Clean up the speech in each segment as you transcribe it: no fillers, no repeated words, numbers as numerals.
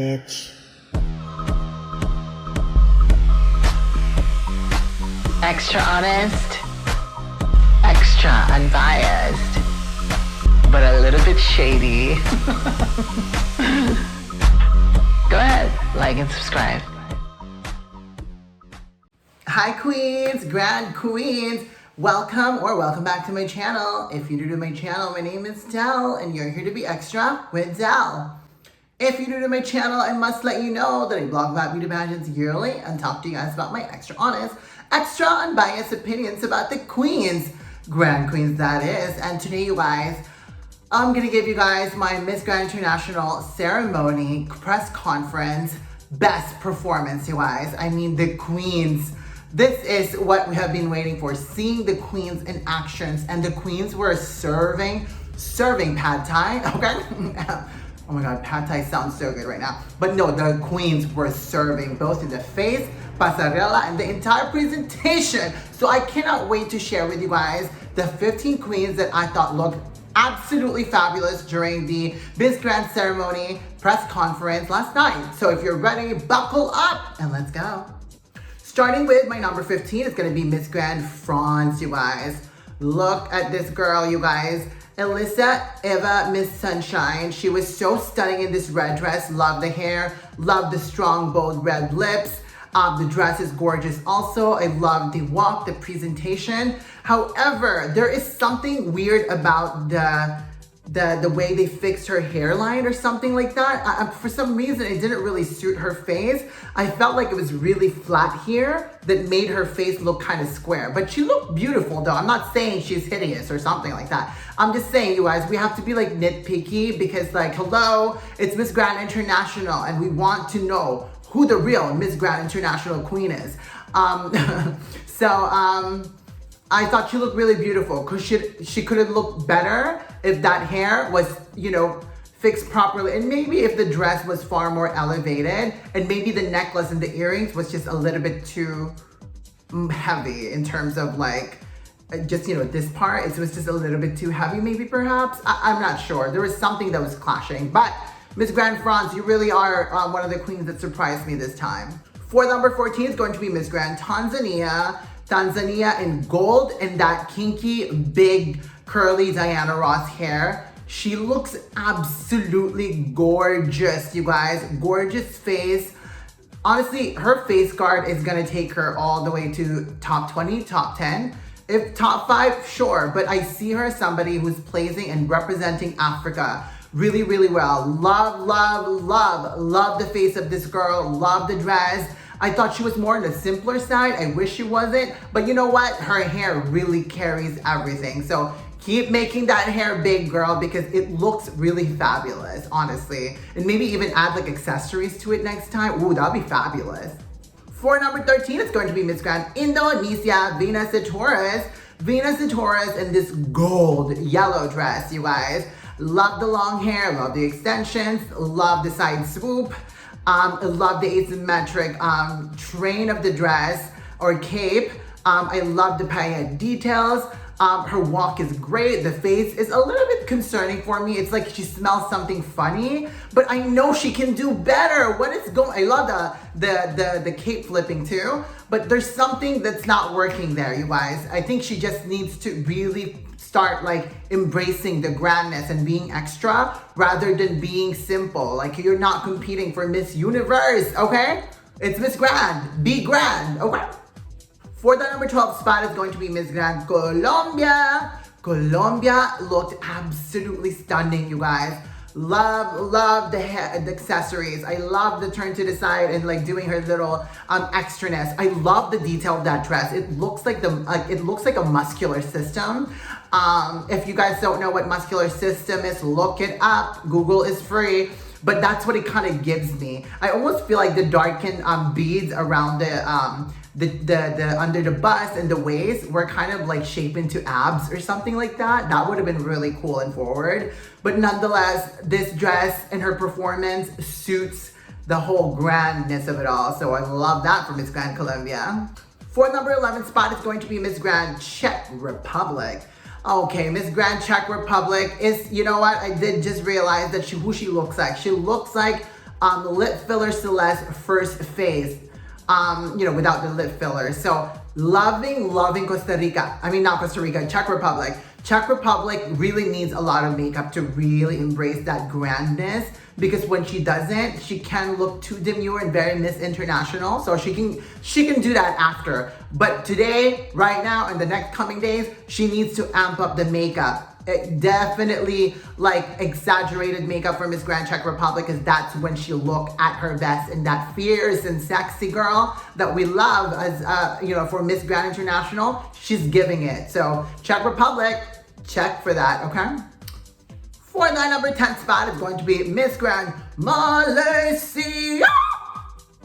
bitch. Extra honest, extra unbiased, but a little bit shady. Go ahead, like and subscribe. Hi queens, grand queens. Welcome back to my channel. If you're new to my channel, my name is Del and you're here to be extra with Del. If you're new to my channel, I must let you know that I blog about beauty pageants yearly and talk to you guys about my extra honest, extra unbiased opinions about the queens, grand queens that is. And today, you guys, I'm gonna give you guys my Miss Grand International ceremony press conference best performance, you guys. I mean, the queens. This is what we have been waiting for, seeing the queens in actions, and the queens were serving pad thai, okay? Oh my God, pad thai sounds so good right now. But no, the queens were serving both in the face, pasarela, and the entire presentation. So I cannot wait to share with you guys the 15 queens that I thought looked absolutely fabulous during the Miss Grand ceremony press conference last night. So if you're ready, buckle up and let's go. Starting with my number 15, it's gonna be Miss Grand France, you guys. Look at this girl, you guys. 𝐈𝐧𝐬𝐬, Miss Sunshine. She was so stunning in this red dress. Love the hair, love the strong, bold red lips. The dress is gorgeous also. I love the walk, the presentation. However, there is something weird about the way they fixed her hairline or something like that. For some reason, it didn't really suit her face. I felt like it was really flat here that made her face look kind of square. But she looked beautiful though. I'm not saying she's hideous or something like that. I'm just saying, you guys, we have to be like nitpicky because like, hello, it's Miss Grand International and we want to know who the real Miss Grand International queen is. I thought she looked really beautiful because she could have looked better if that hair was, you know, fixed properly. And maybe if the dress was far more elevated and maybe the necklace and the earrings was just a little bit too heavy in terms of like, just, you know, this part, it was just a little bit too heavy maybe perhaps. I'm not sure. There was something that was clashing. But Miss Grand France, you really are one of the queens that surprised me this time. For number 14 is going to be Miss Grand Tanzania. Tanzania in gold and that kinky, big, curly Diana Ross hair. She looks absolutely gorgeous, you guys. Gorgeous face. Honestly, her face guard is gonna take her all the way to top 20, top 10. If top 5, sure, but I see her as somebody who's placing and representing Africa really, really well. Love, love, love, love the face of this girl. Love the dress. I thought she was more on the simpler side. I wish she wasn't, but you know what? Her hair really carries everything. So keep making that hair big, girl, because it looks really fabulous, honestly. And maybe even add like accessories to it next time. Ooh, that'd be fabulous. For number 13, it's going to be Miss Grand Indonesia, �W𝐬𝐬 𝐶. �W𝐬𝐬 𝐶 in this gold yellow dress, you guys. Love the long hair, love the extensions, love the side swoop. I love the asymmetric train of the dress or cape. I love the paillette details. Her walk is great. The face is a little bit concerning for me. It's like she smells something funny, but I know she can do better. What is going? I love the cape flipping too, but there's something that's not working there, you guys. I think she just needs to really start like embracing the grandness and being extra rather than being simple. Like you're not competing for Miss Universe, okay? It's Miss Grand, be grand, okay? For the number 12 spot is going to be Miss Grand Colombia. Colombia looked absolutely stunning, you guys. Love the accessories. I love the turn to the side and like doing her little extraness. I love the detail of that dress. It looks like a muscular system. If you guys don't know what muscular system is, look it up. Google is free. But that's what it kind of gives me. I almost feel like the darkened beads around the under the bust and the waist were kind of like shaped into abs or something like that. That would have been really cool and forward. But nonetheless, this dress and her performance suits the whole grandness of it all. So I love that for Miss Grand Colombia. For number 11 spot is going to be Miss Grand Czech Republic. Okay, Miss Grand Czech Republic is, you know what? I did just realize that who she looks like. She looks like Lip Filler Celeste First Phase, without the lip filler. So loving Costa Rica. I mean, not Costa Rica, Czech Republic. Czech Republic really needs a lot of makeup to really embrace that grandness, because when she doesn't, she can look too demure and very Miss International. So she can do that after. But today, right now, in the next coming days, she needs to amp up the makeup. Definitely like exaggerated makeup for Miss Grand Czech Republic, because that's when she look at her best, and that fierce and sexy girl that we love as for Miss Grand International, she's giving it. So Czech Republic, check for that, okay? For the number 10 spot is going to be Miss Grand Malaysia.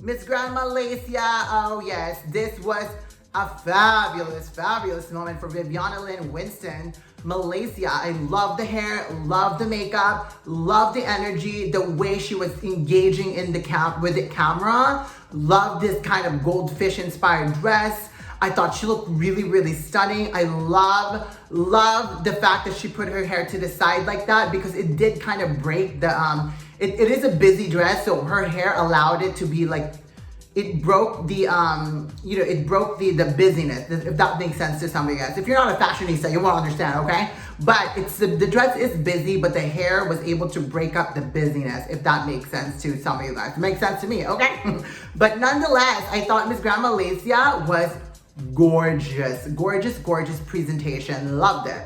Miss Grand Malaysia, oh yes, this was a fabulous moment for Viviana Lynn Winston. Malaysia, I love the hair, love the makeup, love the energy, the way she was engaging in with the camera. Love this kind of goldfish inspired dress. I thought she looked really stunning. I love the fact that she put her hair to the side like that, because it did kind of break the, it is a busy dress, so her hair allowed it to be like, it broke the, it broke the busyness, if that makes sense to some of you guys. If you're not a fashionista, you won't understand, okay? But it's the dress is busy, but the hair was able to break up the busyness, if that makes sense to some of you guys. It makes sense to me, okay? But nonetheless, I thought Miss Grand Malaysia was gorgeous presentation. Loved it.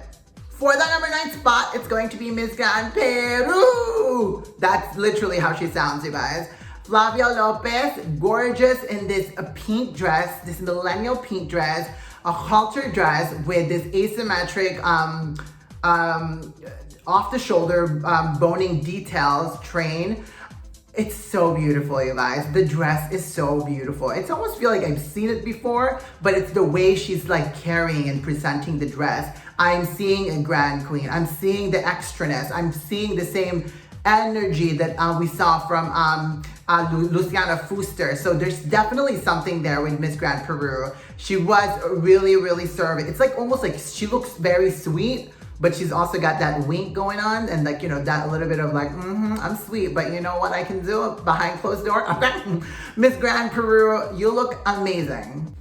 For the number 9 spot, it's going to be Miss Grand Peru. That's literally how she sounds, you guys. Flavia Lopez, gorgeous in this pink dress, this millennial pink dress, a halter dress with this asymmetric, off the shoulder boning details train. It's so beautiful, you guys. The dress is so beautiful. It's almost feel like I've seen it before, but it's the way she's like carrying and presenting the dress. I'm seeing a grand queen. I'm seeing the extraness. I'm seeing the same energy that we saw from Luciana Fuster. So there's definitely something there with Miss Grand Peru. She was really serving. It's like almost like she looks very sweet, but she's also got that wink going on, and like, that little bit of like, I'm sweet, but you know what I can do behind closed door? Okay. Miss Grand Peru, you look amazing.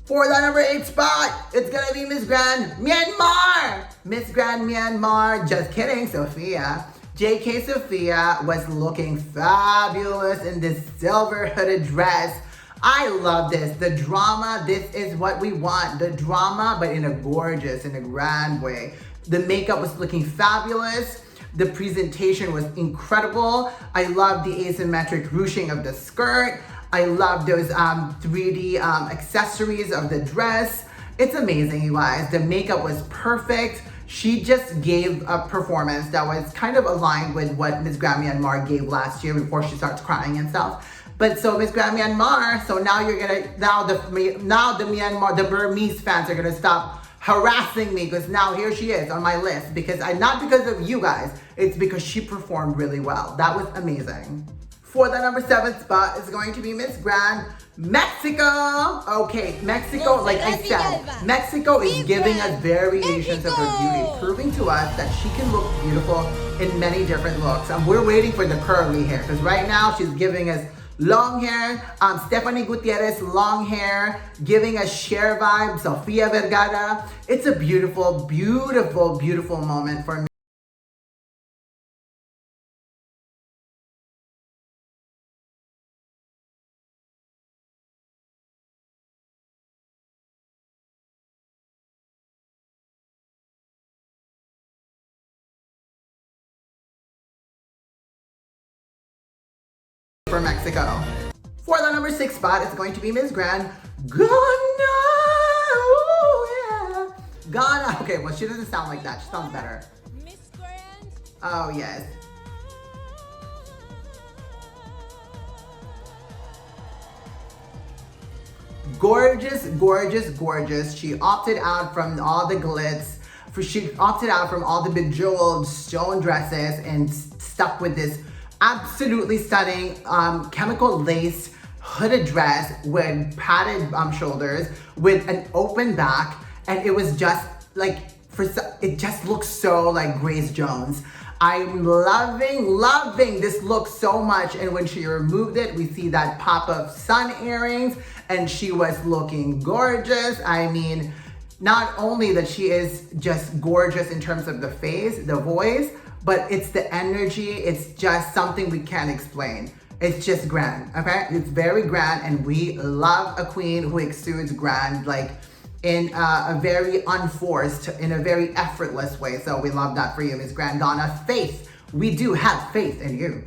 For the number 8 spot, it's gonna be Miss Grand Myanmar. Miss Grand Myanmar, just kidding, Sophia. JK Sophia was looking fabulous in this silver hooded dress. I love this. The drama, this is what we want. The drama, but in a gorgeous, in a grand way. The makeup was looking fabulous. The presentation was incredible. I love the asymmetric ruching of the skirt. I love those 3D accessories of the dress. It's amazing, you guys. The makeup was perfect. She just gave a performance that was kind of aligned with what Miss Grand Myanmar gave last year before she starts crying and stuff. But so Miss Grand Myanmar, so now the Burmese fans are gonna stop harassing me, because now here she is on my list, because not because of you guys, it's because she performed really well. That was amazing. For the number 7 spot is going to be Miss Grand Mexico. Okay, Mexico, like I said, Mexico is giving us variations of her beauty, proving to us that she can look beautiful in many different looks. And we're waiting for the curly hair, because right now she's giving us long hair. Stephanie Gutierrez, long hair, giving us Cher vibe. Sofia Vergara. It's a beautiful moment for me. For Mexico. For the number 6 spot, it's going to be Miss Grand Ghana. Oh, yeah. Ghana. Okay, well, she doesn't sound like that. She sounds better. Miss Grand. Oh, yes. Gorgeous. She opted out from all the glitz. She opted out from all the bejeweled stone dresses and stuck with this absolutely stunning chemical lace hooded dress with padded shoulders with an open back, and it was just like it just looks so like Grace Jones. I'm loving this look so much. And when she removed it, we see that pop of sun earrings and she was looking gorgeous. I mean, not only that she is just gorgeous in terms of the face, the voice, but it's the energy. It's just something we can't explain. It's just grand, okay? It's very grand, and we love a queen who exudes grand, like in a very unforced, in a very effortless way. So we love that for you, Miss Grandonna. Faith, we do have faith in you.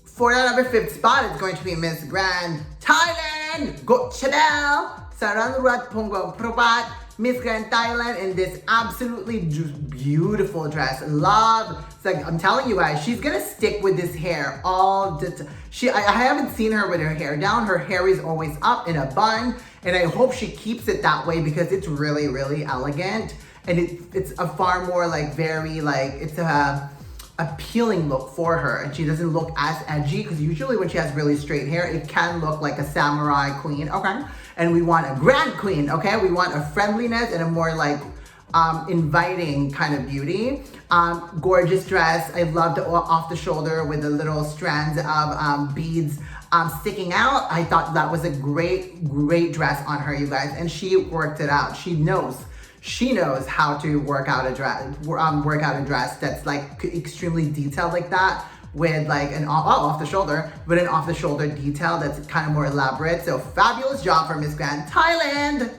For that number 5th spot, it's going to be Miss Grand Thailand, 𝐌𝐢𝐬𝐬, Saranrat Pongwang Probat, Miss Grand Thailand in this absolutely beautiful dress. Love. It's like, I'm telling you guys, she's gonna stick with this hair all the time. I haven't seen her with her hair down. Her hair is always up in a bun, and I hope she keeps it that way because it's really, really elegant. And it's a far more like very like, it's a appealing look for her, and she doesn't look as edgy, because usually when she has really straight hair, it can look like a samurai queen, okay? And we want a grand queen, okay? We want a friendliness and a more like inviting kind of beauty. Gorgeous dress. I love the off the shoulder with the little strands of beads sticking out. I thought that was a great dress on her, you guys, and she worked it out. She knows how to work out a dress that's like extremely detailed like that, with like an off the shoulder detail that's kind of more elaborate. So fabulous job for Miss Grand Thailand.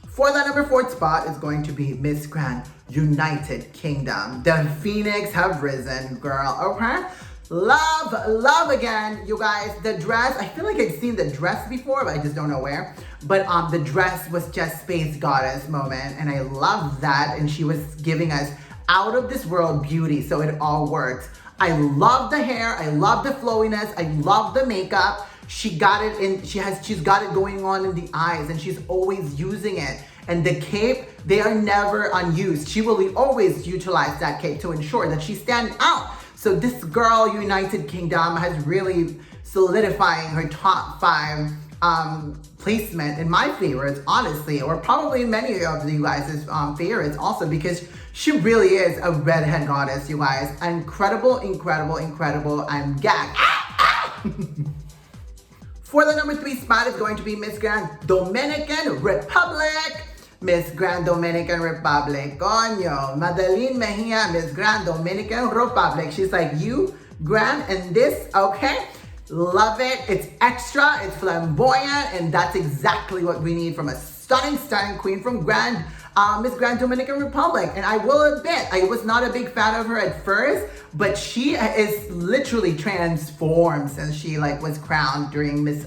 For that number 4th spot is going to be Miss Grand United Kingdom. The Phoenix have risen, girl, okay? Love again, you guys. The dress, I feel like I've seen the dress before, but I just don't know where. But the dress was just space goddess moment, and I love that. And she was giving us out of this world beauty, so it all works. I love the hair, I love the flowiness, I love the makeup. She got it in, she's got it going on in the eyes, and she's always using it. And the cape, they are never unused. She will always utilize that cape to ensure that she stands out. So this girl, United Kingdom, has really solidifying her top 5 placement in my favorites, honestly, or probably many of you guys' favorites also, because she really is a redhead goddess, you guys. Incredible. I'm gagged. For the number 3 spot is going to be Miss Grand Dominican Republic. Miss Grand Dominican Republic. Coño, Madeline Mejia, Miss Grand Dominican Republic. She's like, you, Grand, and this, okay? Love it. It's extra, it's flamboyant, and that's exactly what we need from a stunning queen from Miss Grand Dominican Republic. And I will admit, I was not a big fan of her at first, but she is literally transformed since she like was crowned during Miss,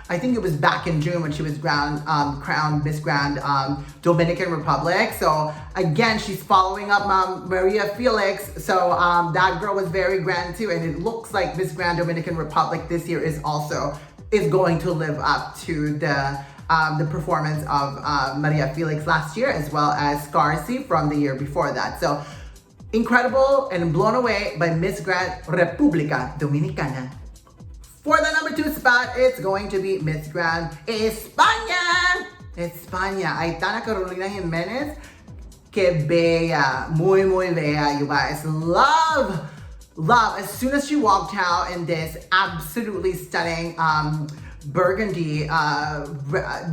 I think it was back in June when she was crowned Miss Grand Dominican Republic. So again, she's following up Maria Felix. So that girl was very grand too. And it looks like Miss Grand Dominican Republic this year is going to live up to the performance of Maria Felix last year, as well as Scarcy from the year before that. So incredible, and blown away by Miss Grand República Dominicana. For the number 2 spot, it's going to be Miss Grand España. Aitana Carolina Jiménez. Que bella, muy bella, you guys. Love. As soon as she walked out in this absolutely stunning burgundy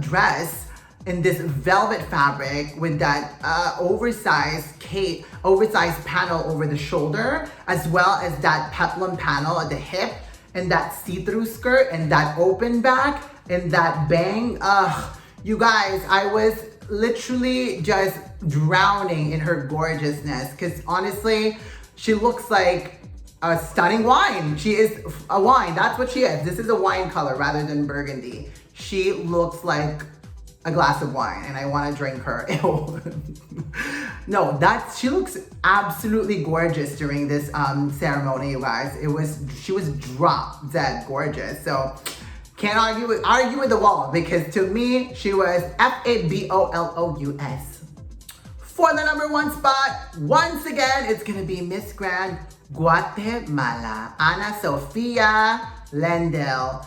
dress, in this velvet fabric with that oversized panel over the shoulder, as well as that peplum panel at the hip, and that see-through skirt, and that open back, and that bang. You guys, I was literally just drowning in her gorgeousness, because honestly, she looks like a stunning wine. She is a wine, that's what she is. This is a wine color rather than burgundy. She looks like a glass of wine, and I want to drink her. No, she looks absolutely gorgeous during this ceremony, you guys. She was drop dead gorgeous. So can't argue with the wall, because to me, she was fabulous. For the number 1 spot, once again, it's gonna be Miss Grand Guatemala, Ana Sofia Lendl.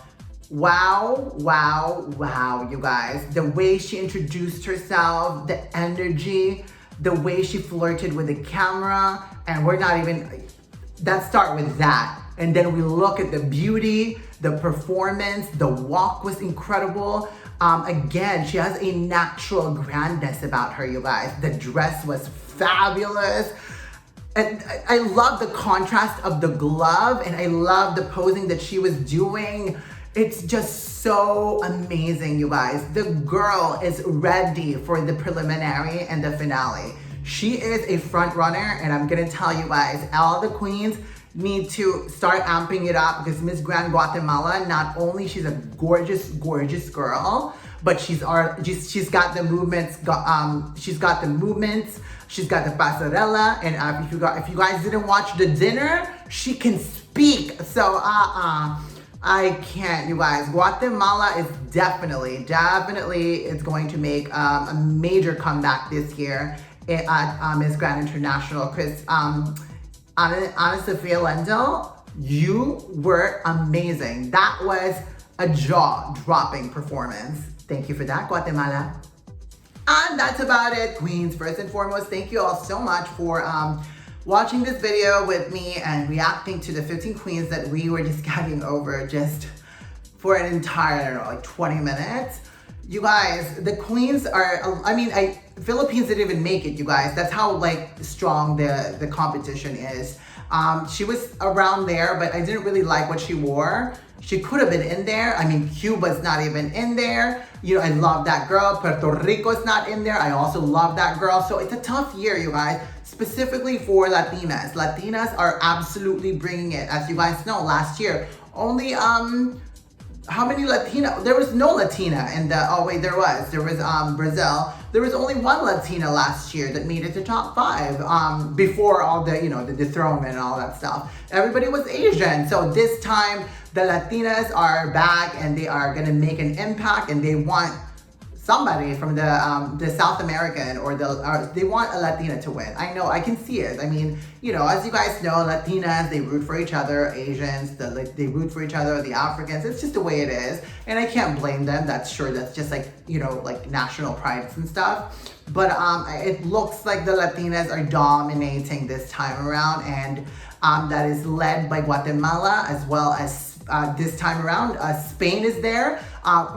Wow, you guys. The way she introduced herself, the energy, the way she flirted with the camera, and we're not even, let's start with that. And then we look at the beauty, the performance, the walk was incredible. Again, she has a natural grandness about her, you guys. The dress was fabulous. And I love the contrast of the glove, and I love the posing that she was doing. It's just so amazing, you guys. The girl is ready for the preliminary and the finale. She is a front runner, and I'm gonna tell you guys, all the queens need to start amping it up, because Miss Grand Guatemala, not only she's a gorgeous, gorgeous girl, but she's got the movements. She's got the movements. She's got the pasarela, and if you guys didn't watch the dinner, she can speak. So I can't, you guys. Guatemala is definitely, it's going to make a major comeback this year at Miss Grand International. Because Ana Sofia Lendl, you were amazing. That was a jaw-dropping performance. Thank you for that, Guatemala. And that's about it, queens. First and foremost, thank you all so much for watching this video with me and reacting to the 15 queens that we were just gagging over just for an entire, I don't know, like 20 minutes. You guys, the queens are, Philippines didn't even make it, you guys. That's how like strong the competition is. She was around there, but I didn't really like what she wore. She could have been in there. I mean, Cuba's not even in there. You know, I love that girl. Puerto Rico's not in there. I also love that girl. So it's a tough year, you guys, specifically for Latinas. Latinas are absolutely bringing it. As you guys know, last year, only, how many Latina? There was no Latina in the, oh wait, there was Brazil. There was only one Latina last year that made it to top 5 before all the, you know, the dethronement and all that stuff. Everybody was Asian. So this time the Latinas are back and they are gonna make an impact, and they want somebody from the South American or they want a Latina to win. I know, I can see it. I mean, you know, as you guys know, Latinas, they root for each other. Asians, they root for each other. The Africans, it's just the way it is. And I can't blame them. That's just like, you know, like national prides and stuff. But it looks like the Latinas are dominating this time around, and that is led by Guatemala, as well as this time around, Spain is there.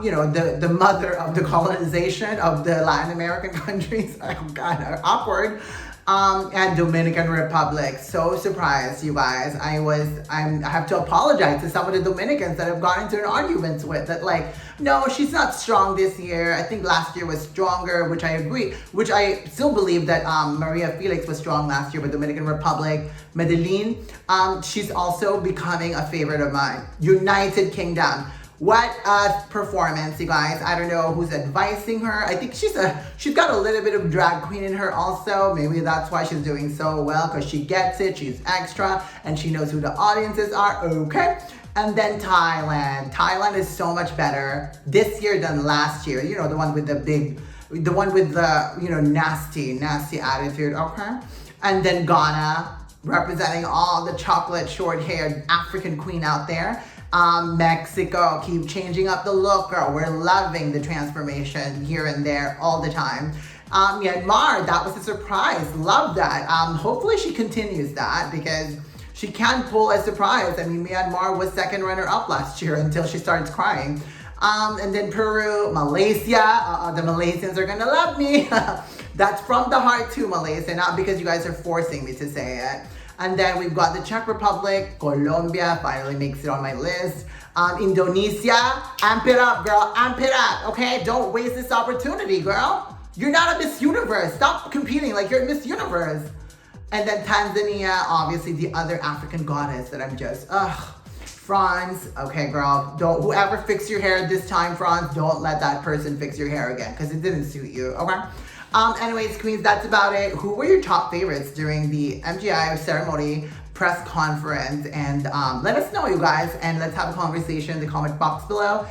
You know, the mother of the colonization of the Latin American countries. Oh God, awkward. And Dominican Republic. So surprised, you guys. I have to apologize to some of the Dominicans that have gone into an argument with that, like, no, she's not strong this year. I think last year was stronger, which I agree, which I still believe that Maria Felix was strong last year with Dominican Republic. Medellin, she's also becoming a favorite of mine. United Kingdom. What a performance, you guys. I don't know who's advising her. I think she's got a little bit of drag queen in her also. Maybe that's why she's doing so well, because she gets it, she's extra, and she knows who the audiences are, okay? And then Thailand. Thailand is so much better this year than last year. You know, the one with the you know, nasty attitude, okay? And then Ghana, representing all the chocolate short-haired African queen out there. Mexico, keep changing up the look, girl. We're loving the transformation here and there all the time. Myanmar, that was a surprise. Love that. Hopefully she continues that, because she can pull a surprise. I mean, Myanmar was second runner-up last year until she starts crying. And then Peru, Malaysia. The Malaysians are gonna love me. That's from the heart too, Malaysia, not because you guys are forcing me to say it. And then we've got the Czech Republic. Colombia finally makes it on my list. Indonesia, amp it up, girl, amp it up, okay? Don't waste this opportunity, girl. You're not a Miss Universe. Stop competing like you're Miss Universe. And then Tanzania, obviously the other African goddess that I'm just, France. Okay, girl, whoever fixed your hair this time, France, don't let that person fix your hair again, because it didn't suit you, okay? Anyways, queens, that's about it. Who were your top favorites during the MGI ceremony press conference? And let us know, you guys, and let's have a conversation in the comment box below.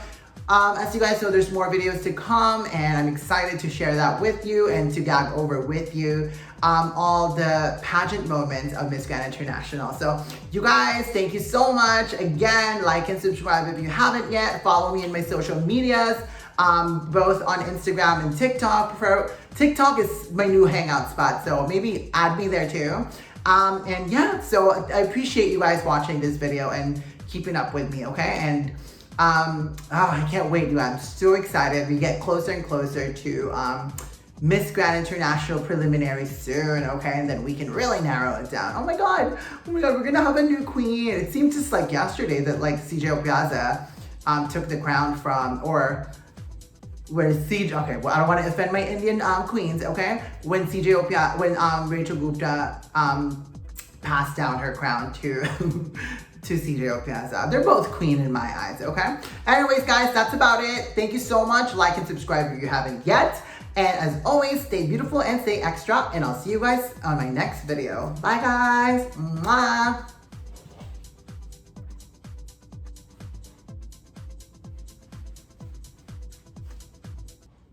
As you guys know, there's more videos to come, and I'm excited to share that with you and to gag over with you all the pageant moments of Miss Grand International. So you guys, thank you so much. Again, like and subscribe if you haven't yet. Follow me in my social medias, both on Instagram and TikTok. TikTok is my new hangout spot, so maybe add me there too. And yeah, so I appreciate you guys watching this video and keeping up with me, okay? And oh, I can't wait, dude. I'm so excited. We get closer and closer to Miss Grand International preliminaries soon, okay? And then we can really narrow it down. Oh my god, we're gonna have a new queen. It seemed just like yesterday that like 𝐶𝐽𝐬𝐬 took the crown from, or where okay, well, I don't want to offend my Indian queens, okay? When Rachel Gupta passed down her crown to to 𝐶𝐽𝐬𝐬. They're both queen in my eyes, okay? Anyways, guys, that's about it. Thank you so much. Like and subscribe if you haven't yet. And as always, stay beautiful and stay extra. And I'll see you guys on my next video. Bye, guys. Mwah.